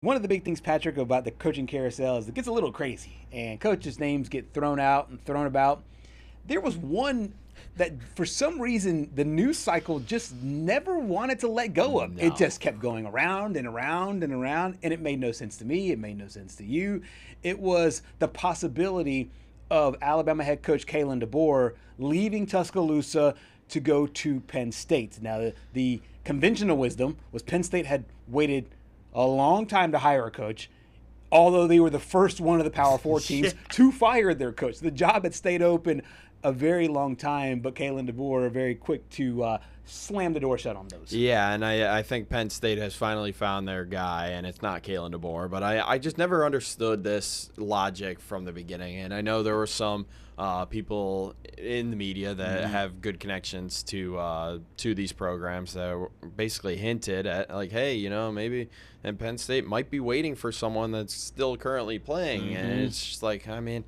One of the big things, Patrick, about the coaching carousel is it gets a little crazy, and coaches' names get thrown out and thrown about. There was one that, for some reason, the news cycle just never wanted to let go of. No. It just kept going around and around and around, and it made no sense to me. It made no sense to you. It was the possibility of Alabama head coach Kalen DeBoer leaving Tuscaloosa to go to Penn State. Now, the conventional wisdom was Penn State had waited a long time to hire a coach, although they were the first one of the Power Four teams to fire their coach. The job had stayed open a very long time, but Kalen DeBoer very quick to slam the door shut on those. Yeah, and I think Penn State has finally found their guy, and it's not Kalen DeBoer. But I just never understood this logic from the beginning. And I know there were some people in the media that have good connections to these programs that basically hinted at, like, hey, maybe and Penn State might be waiting for someone that's still currently playing. And it's just like, I mean,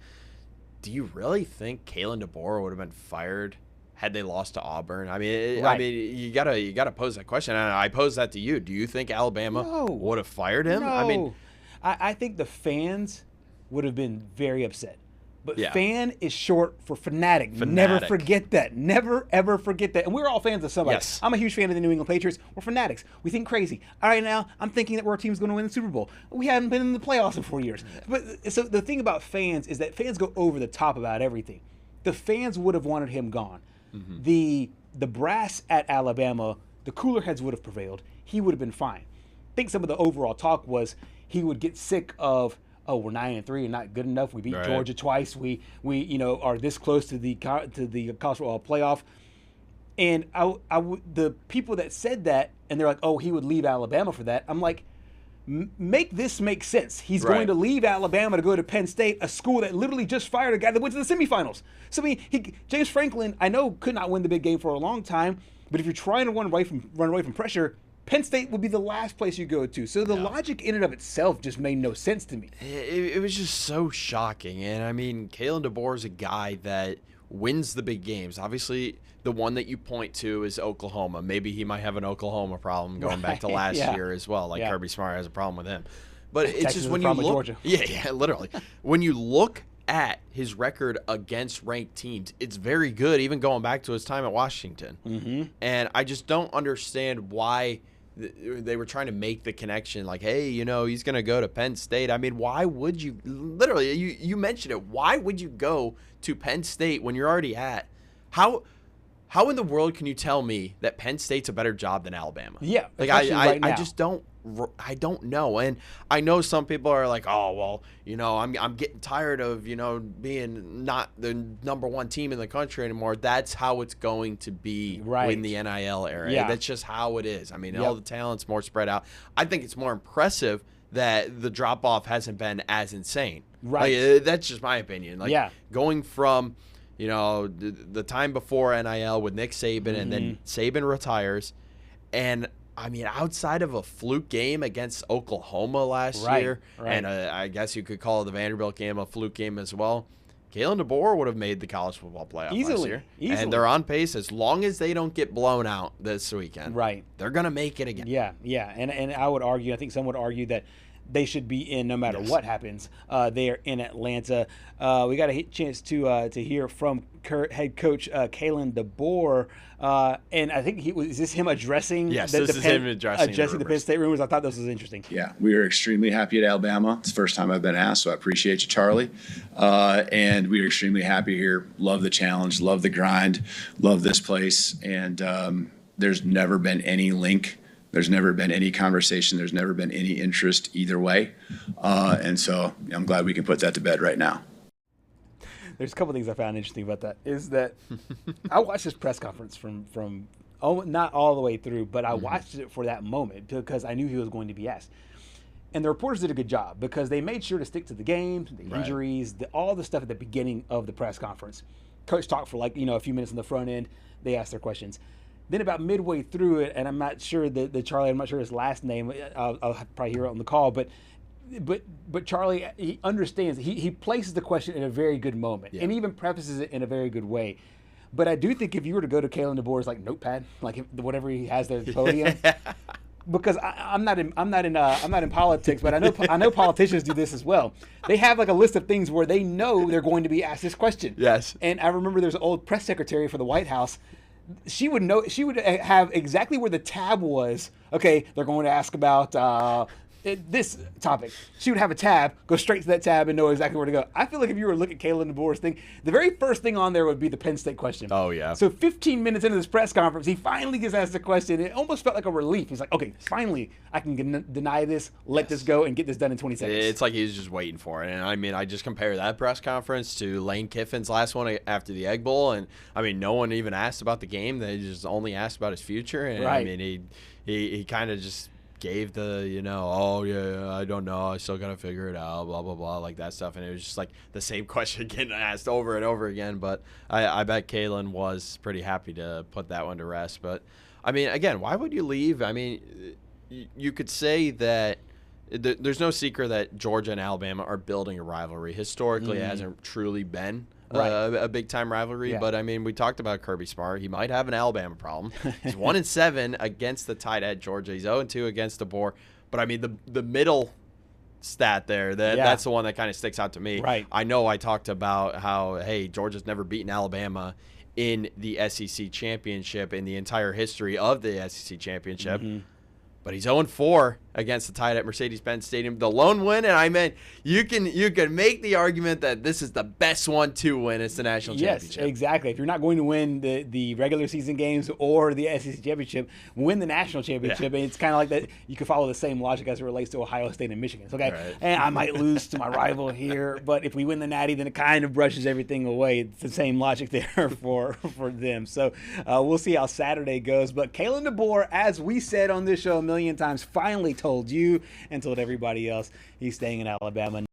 do you really think Kalen DeBoer would have been fired had they lost to Auburn? I mean, Right. you gotta pose that question, and I pose that to you. Do you think Alabama would have fired him? No. I mean, I think the fans would have been very upset. But Yeah. fan is short for fanatic. Never Fanatic. forget that. Never, ever forget that. And we're all fans of somebody. Yes. I'm a huge fan of the New England Patriots. We're fanatics. We think crazy. All right, now, I'm thinking that our team's going to win the Super Bowl. We haven't been in the playoffs in 4 years. But so the thing about fans is that fans go over the top about everything. The fans would have wanted him gone. The brass at Alabama, the cooler heads would have prevailed. He would have been fine. I think some of the overall talk was he would get sick of, oh, we're 9-3 and not good enough. We beat Right. Georgia twice. We are this close to the college football playoff. And the people that said that, and they're like, oh, he would leave Alabama for that. I'm like, make this make sense. He's Right. going to leave Alabama to go to Penn State, a school that literally just fired a guy that went to the semifinals. So I mean, James Franklin, I know, could not win the big game for a long time, but if you're trying to run away from pressure, Penn State would be the last place you go to. So the logic in and of itself just made no sense to me. it was just so shocking. And I mean, Kalen DeBoer is a guy that wins the big games. Obviously, the one that you point to is Oklahoma. Maybe he might have an Oklahoma problem going back to Right, last yeah. year as well. Like Yeah. Kirby Smart has a problem with him. But it's Texas just has when a you problem look, with Georgia. yeah, literally. When you look at his record against ranked teams, it's very good, even going back to his time at Washington. And I just don't understand why they were trying to make the connection, like, hey, he's going to go to Penn State. I mean, why would you, literally, you mentioned it, why would you go to Penn State when you're already at, how in the world can you tell me that Penn State's a better job than Alabama? Yeah, Like, especially right I now. just don't know. And I know some people are like, oh, well, I'm getting tired of, being not the number one team in the country anymore. That's how it's going to be Right. in the NIL era. Yeah. That's just how it is. I mean, Yep. all the talent's more spread out. I think it's more impressive that the drop-off hasn't been as insane. Right. Like, that's just my opinion. Like, Yeah. going from, the time before NIL with Nick Saban, and then Saban retires, and I mean, outside of a fluke game against Oklahoma last Right, year, right. and I guess you could call the Vanderbilt game a fluke game as well, Kalen DeBoer would have made the college football playoff last Easily, year. easily. And they're on pace. As long as they don't get blown out this weekend, Right. they're going to make it again. Yeah, yeah, and I would argue, I think some would argue that they should be in no matter what happens there in Atlanta. We got a chance to hear from head coach Kalen DeBoer, and I think is this him addressing? Yes, this is him addressing the the Penn rumors. State rumors. I thought this was interesting. Yeah, we are extremely happy at Alabama. It's the first time I've been asked, so I appreciate you, Charlie. And we are extremely happy here. Love the challenge, love the grind, love this place. And there's never been any link. There's never been any conversation. There's never been any interest either way. And so I'm glad we can put that to bed right now. There's a couple things I found interesting about that. Is that I watched this press conference from not all the way through, but I watched it for that moment because I knew he was going to be asked. And the reporters did a good job because they made sure to stick to the games, the injuries, all the stuff at the beginning of the press conference. Coach talked for a few minutes in the front end. They asked their questions. Then about midway through it, and I'm not sure the Charlie, I'm not sure his last name. I'll probably hear it on the call, but Charlie, he understands. He places the question in a very good moment, and even prefaces it in a very good way. But I do think if you were to go to Kalen DeBoer's notepad, whatever he has there at the podium, because I'm not in politics, but I know politicians do this as well. They have like a list of things where they know they're going to be asked this question. Yes. And I remember there's an old press secretary for the White House. She would have exactly where the tab was. Okay, they're going to ask about this topic. She would have a tab, go straight to that tab, and know exactly where to go. I feel like if you were to look at Kalen DeBoer's thing, the very first thing on there would be the Penn State question. Oh, yeah. So 15 minutes into this press conference, he finally gets asked the question. It almost felt like a relief. He's like, okay, finally, I can deny this, let this go, and get this done in 20 seconds. It's like he was just waiting for it. And, I mean, I just compare that press conference to Lane Kiffin's last one after the Egg Bowl. And, I mean, no one even asked about the game. They just only asked about his future. And, right. I mean, he kind of just gave the, oh, yeah, I don't know, I still got to figure it out, blah, blah, blah, like that stuff. And it was just like the same question getting asked over and over again. But I bet Kalen was pretty happy to put that one to rest. But, I mean, again, why would you leave? I mean, you could say that there's no secret that Georgia and Alabama are building a rivalry. Historically, it hasn't truly been a big-time rivalry. Yeah. But, I mean, we talked about Kirby Smart. He might have an Alabama problem. He's 1-7 against the tight end Georgia. He's 0-2 against DeBoer. But, I mean, the middle stat there, that's the one that kind of sticks out to me. Right. I know I talked about how, hey, Georgia's never beaten Alabama in the SEC championship in the entire history of the SEC championship. Mm-hmm. But he's 0-4 against the Tide at Mercedes-Benz Stadium. The lone win, and I meant you can make the argument that this is the best one to win. It's the national championship. Yes, exactly. If you're not going to win the regular season games or the SEC championship, win the national championship. Yeah. And it's kind of like that. You can follow the same logic as it relates to Ohio State and Michigan. It's okay, right. And I might lose to my rival here, but if we win the Natty, then it kind of brushes everything away. It's the same logic there for them. So we'll see how Saturday goes. But Kalen DeBoer, as we said on this show a million times, finally told you and told everybody else he's staying in Alabama.